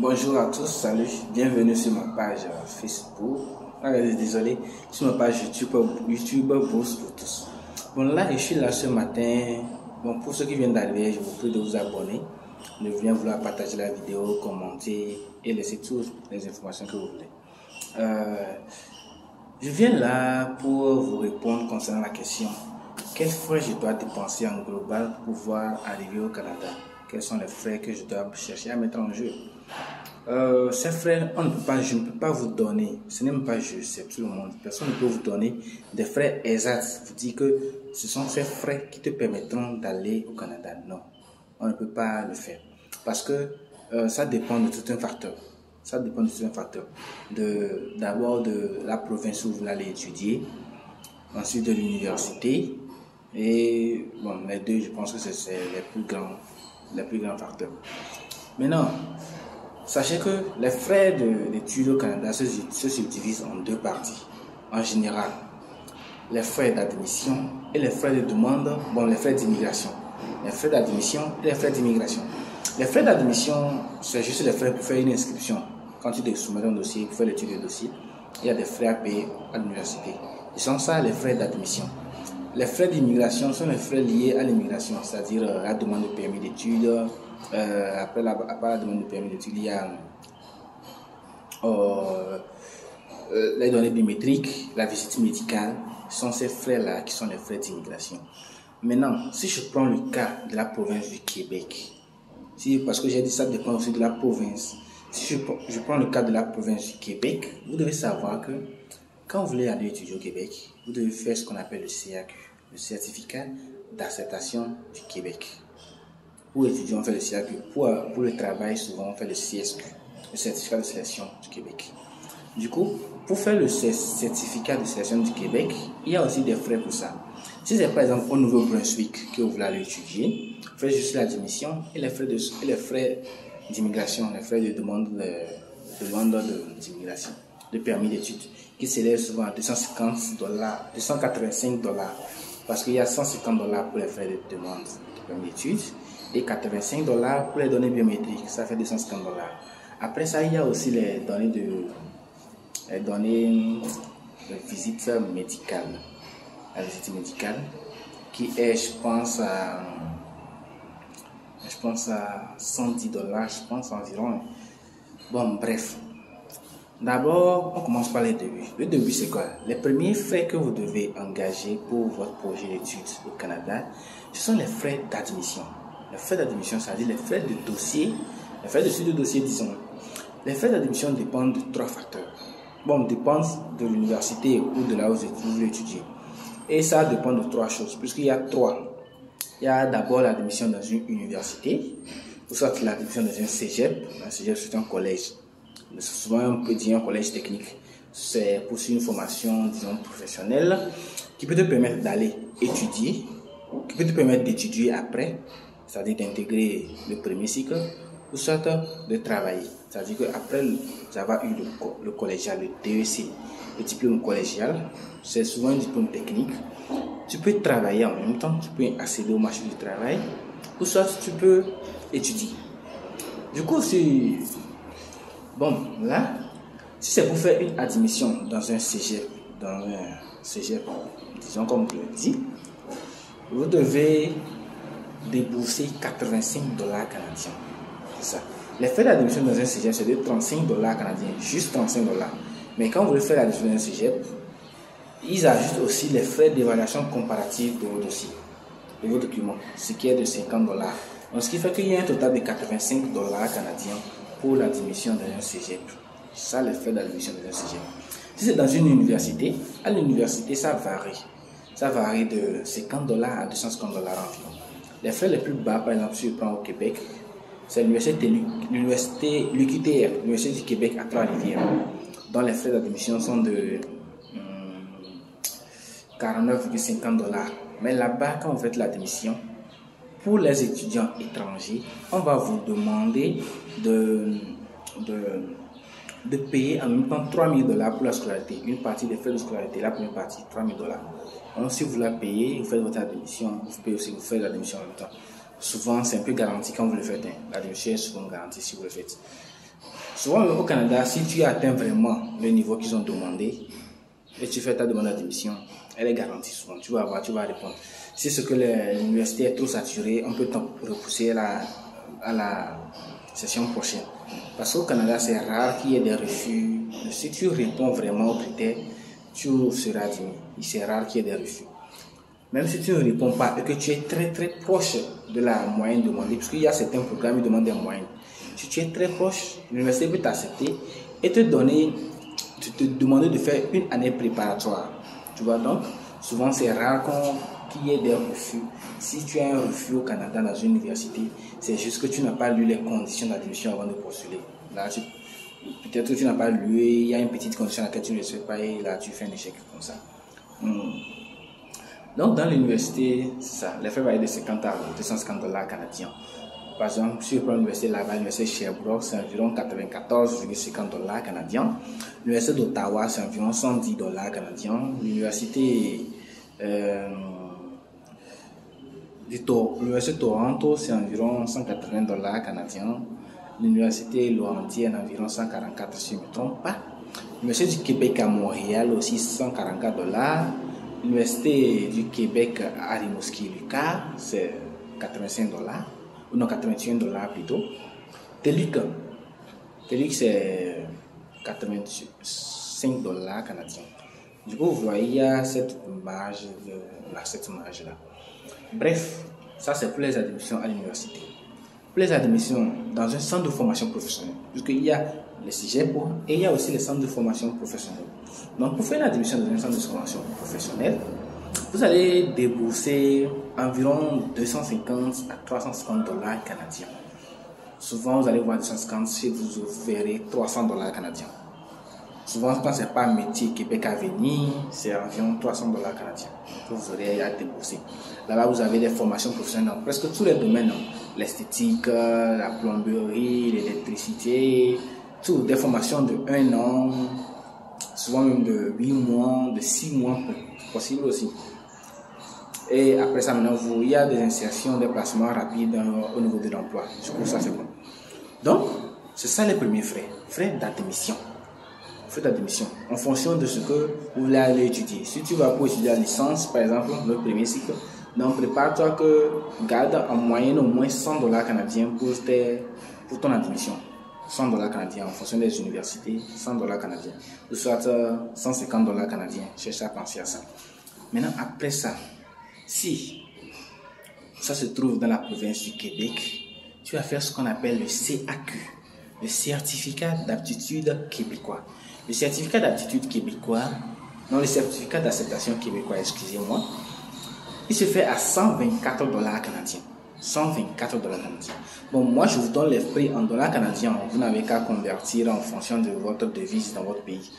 Bonjour à tous, salut, bienvenue sur ma page Facebook, désolé, sur ma page YouTube Bourse pour tous. Bon là, je suis là ce matin. Bon, pour ceux qui viennent d'arriver, je vous prie de vous abonner, de bien vouloir partager la vidéo, commenter et laisser toutes les informations que vous voulez. Je viens là pour vous répondre concernant la question: quels frais je dois dépenser en global pour pouvoir arriver au Canada? Quels sont les frais que je dois chercher à mettre en jeu? Ces frais, je ne peux pas vous donner, ce n'est même pas je, c'est tout le monde. Personne ne peut vous donner des frais exacts. Vous dites que ce sont ces frais qui te permettront d'aller au Canada. Non, on ne peut pas le faire. Parce que ça dépend de tout un facteur. Ça dépend de tout un facteur. D'abord de la province où vous allez étudier, ensuite de l'université. Et bon, les deux, je pense que c'est les plus grands facteurs. Maintenant, sachez que les frais d'études au Canada se subdivisent en deux parties. En général, les frais d'admission et les frais de demande, les frais d'immigration. Les frais d'admission et les frais d'immigration. Les frais d'admission, c'est juste les frais pour faire une inscription. Quand tu te soumets un dossier, pour faire l'étude du dossier, il y a des frais à payer à l'université. Ce sont ça les frais d'admission. Les frais d'immigration sont les frais liés à l'immigration, c'est-à-dire la demande de permis d'études. Après la demande de permis d'études, il y a les données biométriques, la visite médicale. Ce sont ces frais-là qui sont les frais d'immigration. Maintenant, si je prends le cas de la province du Québec, parce que j'ai dit ça dépend aussi de la province. Si je prends le cas de la province du Québec, vous devez savoir que quand vous voulez aller étudier au Québec, vous devez faire ce qu'on appelle le CAQ, le certificat d'acceptation du Québec. Pour étudier, on fait le CAQ. Pour le travail, souvent, on fait le CSQ, le certificat de sélection du Québec. Du coup, pour faire le certificat de sélection du Québec, il y a aussi des frais pour ça. Si c'est par exemple au Nouveau-Brunswick que vous voulez aller étudier, vous faites juste l'admission et les frais d'immigration, les frais de demande d'immigration, de permis d'études, qui s'élèvent souvent à $250, $285, parce qu'il y a $150 pour les frais de demande de permis d'études et $85 pour les données biométriques, ça fait $250. Après ça, il y a aussi les données de visite médicale. La visite médicale qui est, je pense à $110, je pense environ. Bon, bref. D'abord, on commence par les débuts. Le début, c'est quoi? Les premiers frais que vous devez engager pour votre projet d'études au Canada, ce sont les frais d'admission. Les frais d'admission, c'est-à-dire les frais de dossier, les frais de suivi de dossier, disons. Les frais d'admission dépendent de trois facteurs. Dépendent de l'université ou de là où vous étudiez. Et ça dépend de trois choses, puisqu'il y a trois. Il y a d'abord l'admission dans une université, ou soit l'admission dans un cégep. Un cégep, c'est un collège. Souvent, on peut dire un collège technique. C'est pour une formation, disons, professionnelle, qui peut te permettre d'aller étudier, qui peut te permettre d'étudier après, c'est-à-dire d'intégrer le premier cycle, ou soit de travailler. C'est-à-dire qu'après avoir eu le collégial, le DEC, le diplôme collégial, c'est souvent un diplôme technique. Tu peux travailler en même temps, tu peux accéder au marché du travail, ou soit tu peux étudier. Du coup, si c'est pour faire une admission dans un cégep, disons comme je le dis, vous devez débourser $85 canadiens. C'est ça. Les frais d'admission dans un cégep, c'est de $35 canadiens, juste $35. Mais quand vous voulez faire l'admission dans un cégep, ils ajoutent aussi les frais d'évaluation comparative de vos dossiers, de vos documents, ce qui est de $50. Donc, ce qui fait qu'il y a un total de $85 canadiens pour l'admission dans un cégep. C'est ça les frais d'admission dans un cégep. Si c'est dans une université, à l'université, ça varie. Ça varie de $50 à $250 environ. Les frais les plus bas, par exemple, si je prends au Québec, c'est l'université l'UQTR, l'Université du Québec à Trois-Rivières, dont les frais d'admission sont de $49,50. Mais là-bas, quand vous faites l'admission, pour les étudiants étrangers, on va vous demander de payer en même temps $3,000 pour la scolarité. Une partie des frais de scolarité, la première partie, $3,000. Donc, si vous la payez, vous faites votre admission, vous payez aussi, vous faites l'admission en même temps. Souvent, c'est un peu garanti quand vous le faites. L'admission est souvent garantie si vous le faites. Souvent au Canada, si tu atteins vraiment le niveau qu'ils ont demandé et tu fais ta demande d'admission, elle est garantie souvent. Tu vas répondre. Si ce que l'université est trop saturée, on peut t'en repousser à la session prochaine. Parce qu'au Canada, c'est rare qu'il y ait des refus. Si tu réponds vraiment aux critères, tu seras admis. C'est rare qu'il y ait des refus. Même si tu ne réponds pas et que tu es très très proche de la moyenne demandée, parce qu'il y a certains programmes qui demandent des moyennes. Si tu es très proche, l'université peut t'accepter et te demander de faire une année préparatoire. Tu vois, donc, souvent c'est rare qu'il y ait des refus. Si tu as un refus au Canada dans une université, c'est juste que tu n'as pas lu les conditions d'admission avant de postuler. Là, peut-être que tu n'as pas lu, il y a une petite condition à laquelle tu ne respectes pas et là tu fais un échec comme ça. Donc dans l'université, c'est ça, les frais varient de 50 à 250 $ canadiens. Par exemple, si je prends l'université Laval, l'université Sherbrooke, c'est environ 94,50 $ canadiens. L'université d'Ottawa, c'est environ 110 $ canadiens. L'université de Toronto, c'est environ 180 $ canadiens. L'université Laurentienne, environ 144 si je ne me trompe pas. L'université du Québec à Montréal, aussi 144 $. L'université du Québec à Rimouski-Lucas, c'est 85 $. Ou non, 81 $ plutôt. TELUC, c'est 85 $ canadiens. Du coup, vous voyez, il y a cette marge-là. Bref, ça c'est pour les admissions à l'université. Pour les admissions dans un centre de formation professionnelle, puisqu'il y a les CEGEP et il y a aussi les centres de formation professionnelle. Donc, pour faire l'admission dans un centre de formation professionnelle, vous allez débourser environ 250 à 350 $ canadiens. Souvent, vous allez voir 250 si vous verrez 300 $ canadiens. Souvent, quand ce n'est pas un métier Québec à venir, c'est environ 300 $ canadiens que vous aurez à débourser. Là-bas, vous avez des formations professionnelles dans presque tous les domaines. L'esthétique, la plomberie, l'électricité, tout. Des formations de 1 an, souvent même de 8 mois, de 6 mois, possible aussi. Et après ça, maintenant, il y a des insertions, des placements rapides au niveau de l'emploi. Du coup, ça c'est bon. Donc, c'est ça les premiers frais. Frais d'admission. Frais d'admission. En fonction de ce que vous voulez aller étudier. Si tu vas pour étudier la licence, par exemple, le premier cycle, donc prépare-toi que garde en moyenne au moins 100 $ canadiens pour ton admission. 100 $ canadiens en fonction des universités, 100 $ canadiens. Ou soit 150 $ canadiens. Cherche à penser à ça. Maintenant, après ça, si ça se trouve dans la province du Québec, tu vas faire ce qu'on appelle le CAQ, le certificat d'aptitude québécois. Le certificat d'aptitude québécois, non, le certificat d'acceptation québécois, excusez-moi, il se fait à 124 $ canadiens. 124 $ canadiens. Bon, moi je vous donne les prix en dollars canadiens. Vous n'avez qu'à convertir en fonction de votre devise dans votre pays.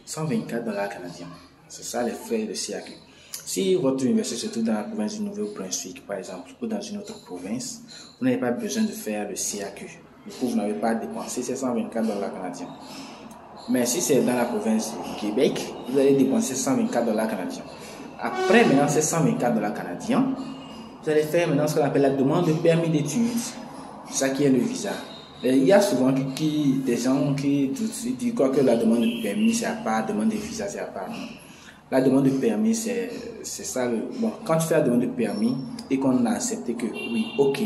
124 $ canadiens. C'est ça les frais de CAQ. Si votre université se trouve dans la province du Nouveau-Brunswick, par exemple, ou dans une autre province, vous n'avez pas besoin de faire le CAQ. Du coup, vous n'avez pas à dépenser ces 124 $ canadiens. Mais si c'est dans la province du Québec, vous allez dépenser 124 $ canadiens. Après, maintenant, ces 124 $ canadiens, vous allez faire maintenant ce qu'on appelle la demande de permis d'études. Ça qui est le visa. Et il y a souvent des gens qui disent que la demande de permis c'est à part, la demande de visa c'est à part. La demande de permis c'est ça. Bon, quand tu fais la demande de permis et qu'on a accepté que oui, ok,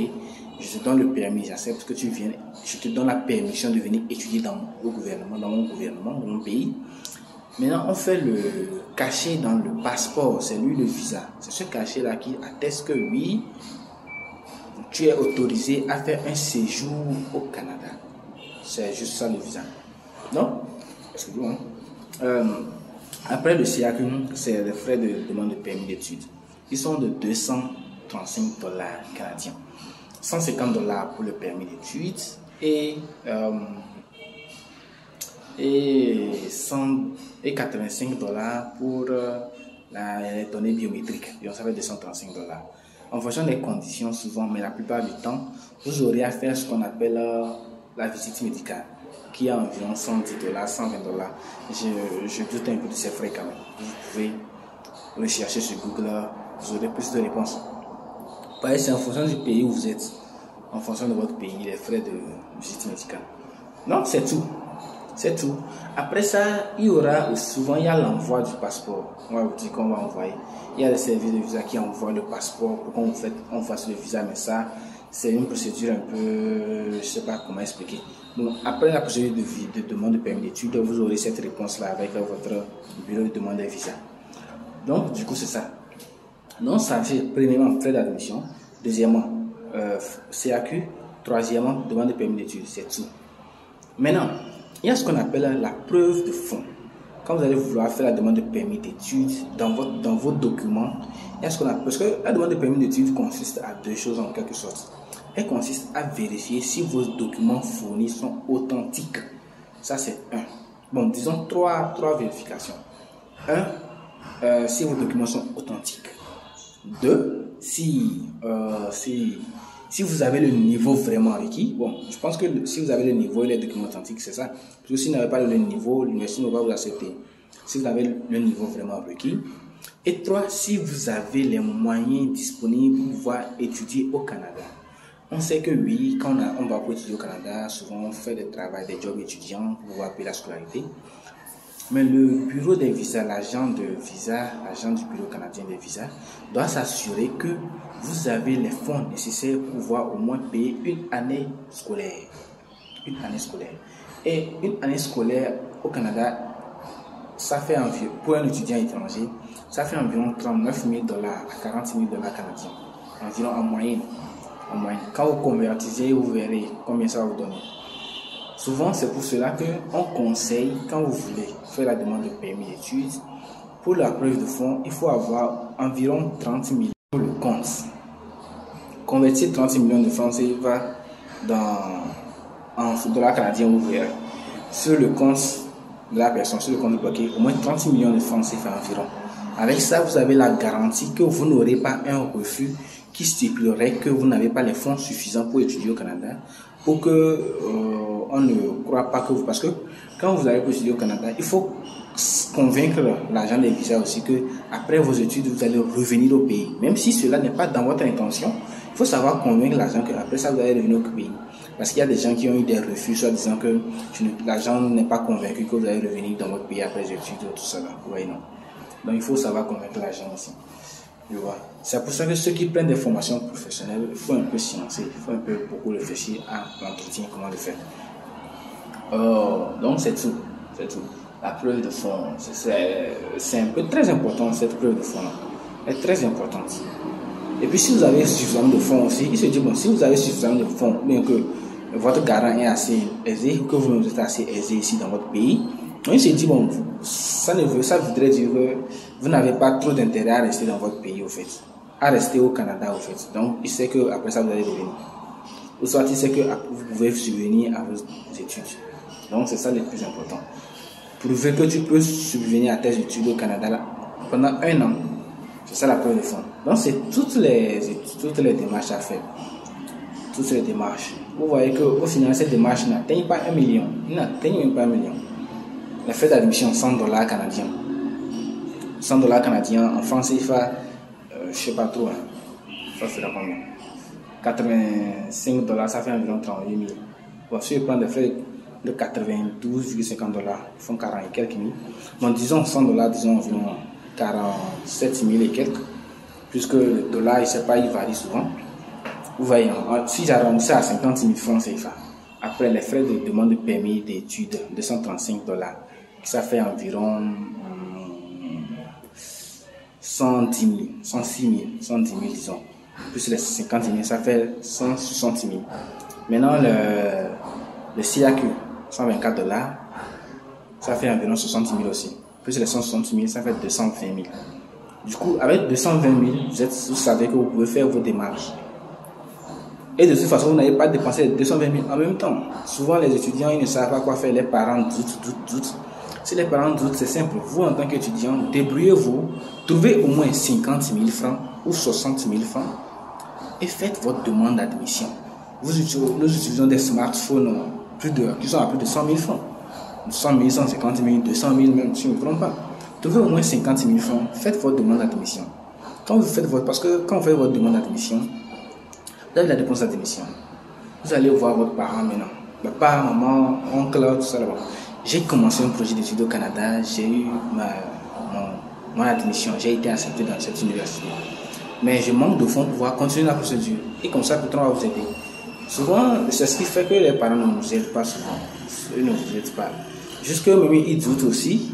je te donne le permis, j'accepte que tu viennes, je te donne la permission de venir étudier dans mon gouvernement, dans mon pays. Maintenant, on fait le cachet dans le passeport, c'est lui le visa. C'est ce cachet-là qui atteste que oui, tu es autorisé à faire un séjour au Canada. C'est juste ça le visa. Non? Excusez-moi. Après le CAQ, c'est les frais de demande de permis d'études. Ils sont de 235 $ canadiens. 150 $ pour le permis d'études et 85 $ pour les données biométriques. Donc ça fait 235 $. En fonction des conditions, souvent, mais la plupart du temps, vous aurez à faire ce qu'on appelle la visite médicale, qui est environ 110 $, 120 $. Je doute un peu de ces frais quand même. Vous pouvez rechercher sur Google, vous aurez plus de réponses. C'est en fonction du pays où vous êtes, en fonction de votre pays, les frais de visite médicale. Donc c'est tout. C'est tout. Après ça, il y aura souvent il y a l'envoi du passeport. On va vous dire qu'on va envoyer. Il y a des services de visa qui envoient le passeport pour qu'on fasse le visa, mais ça, c'est une procédure un peu, je ne sais pas comment expliquer. Donc, après la procédure de demande de permis d'études, vous aurez cette réponse-là avec votre bureau de demande de visa. Donc, du coup, c'est ça. Donc, ça fait premièrement frais d'admission. Deuxièmement, CAQ. Troisièmement, demande de permis d'études. C'est tout. Maintenant, il y a ce qu'on appelle la preuve de fond. Quand vous allez vouloir faire la demande de permis d'études dans vos documents, il y a ce qu'on appelle, parce que la demande de permis d'études consiste à deux choses en quelque sorte. Elle consiste à vérifier si vos documents fournis sont authentiques. Ça, c'est un. Bon, disons trois vérifications. Un, si vos documents sont authentiques. Deux, si vous avez le niveau vraiment requis. Bon, je pense que si vous avez le niveau et les documents authentiques, c'est ça. Parce que si vous n'avez pas le niveau, l'université ne va pas vous accepter. Si vous avez le niveau vraiment requis. Et trois, si vous avez les moyens disponibles pour pouvoir étudier au Canada. On sait que oui, quand on va pour étudier au Canada, souvent on fait des travaux, des jobs étudiants pour pouvoir payer la scolarité. Mais le bureau des visas, l'agent du bureau canadien des visas, doit s'assurer que vous avez les fonds nécessaires pour pouvoir au moins payer une année scolaire. Une année scolaire. Et une année scolaire au Canada, ça fait environ, pour un étudiant étranger, ça fait environ 39 000 $ à 40 000 $ canadiens. Environ en moyenne. Quand vous convertissez, vous verrez combien ça va vous donner. Souvent, c'est pour cela qu'on conseille, quand vous voulez faire la demande de permis d'études, pour la preuve de fonds, il faut avoir environ 30 millions pour le compte. Convertir 30 millions de francs CFA en dollars canadiens, vous verrez. Sur le compte de la personne, sur le compte bloqué, au moins 30 millions de francs CFA environ. Avec ça, vous avez la garantie que vous n'aurez pas un refus qui stipulerait que vous n'avez pas les fonds suffisants pour étudier au Canada, pour que on ne croit pas que vous... Parce que quand vous allez pour étudier au Canada, il faut convaincre l'agent des visas aussi que après vos études, vous allez revenir au pays. Même si cela n'est pas dans votre intention, il faut savoir convaincre l'agent qu'après ça, vous allez revenir au pays. Parce qu'il y a des gens qui ont eu des refus, soit disant que l'agent n'est pas convaincu que vous allez revenir dans votre pays après les études, tout ça là. Oui, non. Donc il faut savoir convaincre l'agent aussi. C'est pour ça que ceux qui prennent des formations professionnelles, il faut un peu s'y lancer, il faut un peu beaucoup réfléchir à l'entretien, comment le faire. Donc c'est tout. La preuve de fond, c'est un peu très important, cette preuve de fond là. Elle est très importante. Et puis si vous avez suffisamment de fonds aussi, il se dit bon, si vous avez suffisamment de fonds, bien que votre garant est assez aisé, que vous êtes assez aisé ici dans votre pays, il se dit bon, ça voudrait dire que vous n'avez pas trop d'intérêt à rester dans votre pays au fait, à rester au Canada au fait. Donc il sait que après ça vous allez revenir. Ou soit il sait que vous pouvez subvenir à vos études. Donc c'est ça le plus important. Prouver que tu peux subvenir à tes études au Canada là, pendant 1 an. C'est ça la preuve de fond. Donc c'est toutes les démarches à faire. Toutes les démarches. Vous voyez qu'au final cette démarche n'atteigne pas 1 million. Il n'atteigne même pas 1 million. Les frais d'admission 100 $ canadiens. 100 $ canadiens en France CFA, je ne sais pas trop. Ça fera combien? 85 $, ça fait environ 38 000. Bon, si je prends des frais de 92,50 $, ils font 40 et quelques mille. Bon, disons 100 $, disons environ 47 000 et quelques. Puisque le dollar, il varie souvent. Vous voyez, si j'arrondis ça à 50 000 francs CFA, après les frais de demande de permis d'études de 135 $, ça fait environ 110 000, 106 000, disons. Plus les 50 000, ça fait 160 000. Maintenant, le CAQ, 124 $, ça fait environ 60 000 aussi. Plus les 160 000, ça fait 220 000. Du coup, avec 220 000, vous savez que vous pouvez faire vos démarches. Et de toute façon, vous n'avez pas dépensé les 220 000 en même temps. Souvent, les étudiants, ils ne savent pas quoi faire. Les parents doutent. Si les parents doutent, c'est simple. Vous, en tant qu'étudiant, débrouillez-vous. Trouvez au moins 50 000 francs ou 60 000 francs et faites votre demande d'admission. Nous utilisons des smartphones qui sont à plus de 100 000 francs. 100 000, 150 000, 200 000 même, si je ne me trompe pas. Trouvez au moins 50 000 francs. Faites votre demande d'admission. Parce que quand vous faites votre demande d'admission, vous avez la réponse d'admission. Vous allez voir votre parent maintenant. papa, maman, oncle, tout ça là-bas. J'ai commencé un projet d'études au Canada, j'ai eu mon admission, j'ai été accepté dans cette université. Mais je manque de fonds pour pouvoir continuer la procédure. Et comme ça, peut-être on va vous aider. Souvent, c'est ce qui fait que les parents ne nous aident pas souvent. Ils ne vous aident pas. Jusque même ils doutent aussi.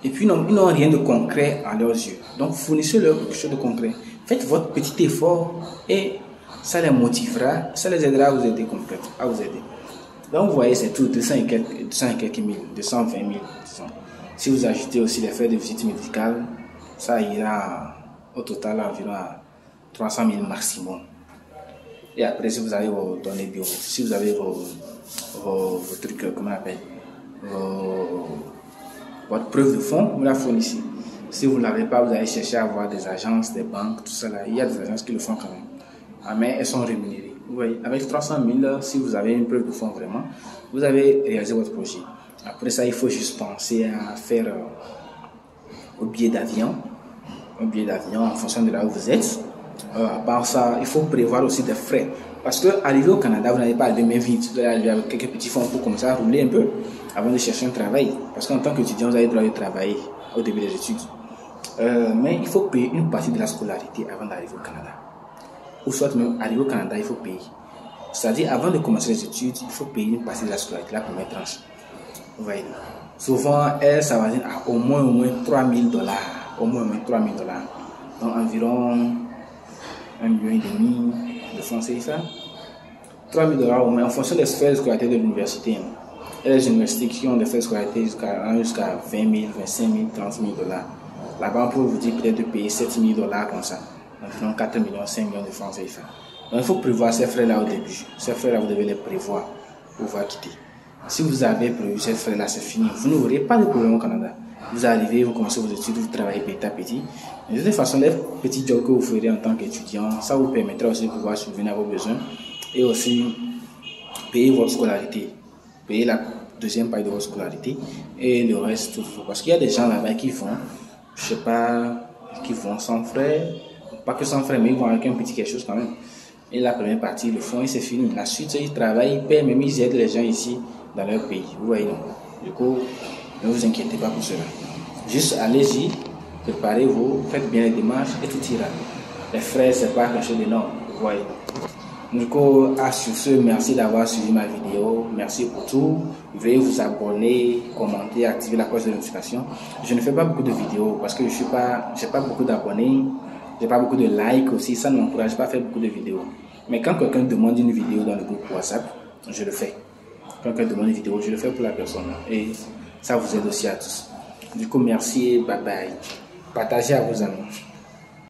Et puis, ils n'ont rien de concret à leurs yeux. Donc, fournissez-leur quelque chose de concret. Faites votre petit effort et ça les motivera, ça les aidera à vous aider à vous aider. Donc, vous voyez, c'est tout, 200 et quelques mille, 220 000, disons. Si vous ajoutez aussi les frais de visite médicale, ça ira au total environ à 300 000 maximum. Et après, si vous avez vos données bio, si vous avez vos trucs, comment on appelle, votre preuve de fonds, vous la fournissez. Si vous ne l'avez pas, vous allez chercher à avoir des agences, des banques, tout ça là. Il y a des agences qui le font quand même. Mais elles sont rémunérées. Vous voyez, avec 300 000, si vous avez une preuve de fonds vraiment, vous avez réalisé votre projet. Après ça, il faut juste penser à faire au billet d'avion. Un billet d'avion en fonction de là où vous êtes. À part ça, il faut prévoir aussi des frais. Parce que arriver au Canada, vous n'allez pas arriver même vite. Vous allez arriver avec quelques petits fonds pour commencer à rouler un peu avant de chercher un travail. Parce qu'en tant qu'étudiant, vous avez le droit de travailler au début des études. Mais il faut payer une partie de la scolarité avant d'arriver au Canada. Ou soit même arriver au Canada, il faut payer. C'est-à-dire, avant de commencer les études, il faut payer une partie de la scolarité, la première tranche. Vous voyez. Souvent, elle s'avance à au moins $3 000. Au moins $3 000. Donc environ 1,5 million de francs CFA. $3 000 au moins en fonction des frais de scolarité de l'université. Il y a des universités qui ont des frais de scolarité jusqu'à 20 000, 25 000, 30 000 $. Là-bas, on peut vous dire peut-être de payer $7 000 comme ça. Environ 4 millions, 5 millions de francs CFA. Donc il faut prévoir ces frais-là au début. Ces frais-là, vous devez les prévoir pour pouvoir quitter. Si vous avez prévu ces frais-là, c'est fini. Vous n'aurez pas de problème au Canada. Vous arrivez, vous commencez vos études, vous travaillez petit à petit. De toute façon, les petits jobs que vous ferez en tant qu'étudiant, ça vous permettra aussi de pouvoir subvenir à vos besoins et aussi payer votre scolarité, payer la deuxième partie de votre scolarité et le reste tout. Parce qu'il y a des gens là-bas qui vont, je sais pas, qui vont sans frais, pas que sans frais, mais ils vont avec un petit quelque chose quand même. Et la première partie, le font et c'est fini. La suite, ils travaillent, ils paient, même ils aident les gens ici dans leur pays. Vous voyez donc. Du coup, ne vous inquiétez pas pour cela. Juste allez-y, préparez-vous, faites bien les démarches et tout ira. Les frais, c'est pas quelque chose d'énorme. Vous voyez. Du coup, sur ce, merci d'avoir suivi ma vidéo. Merci pour tout. Veuillez vous abonner, commenter, activer la cloche de notification. Je ne fais pas beaucoup de vidéos parce que j'ai pas beaucoup d'abonnés. J'ai pas beaucoup de likes aussi. Ça ne m'encourage pas à faire beaucoup de vidéos. Mais quand quelqu'un demande une vidéo dans le groupe WhatsApp, je le fais. Quand quelqu'un demande une vidéo, je le fais pour la personne. Et ça vous aide aussi à tous. Du coup, merci et bye bye. Partagez à vos amis.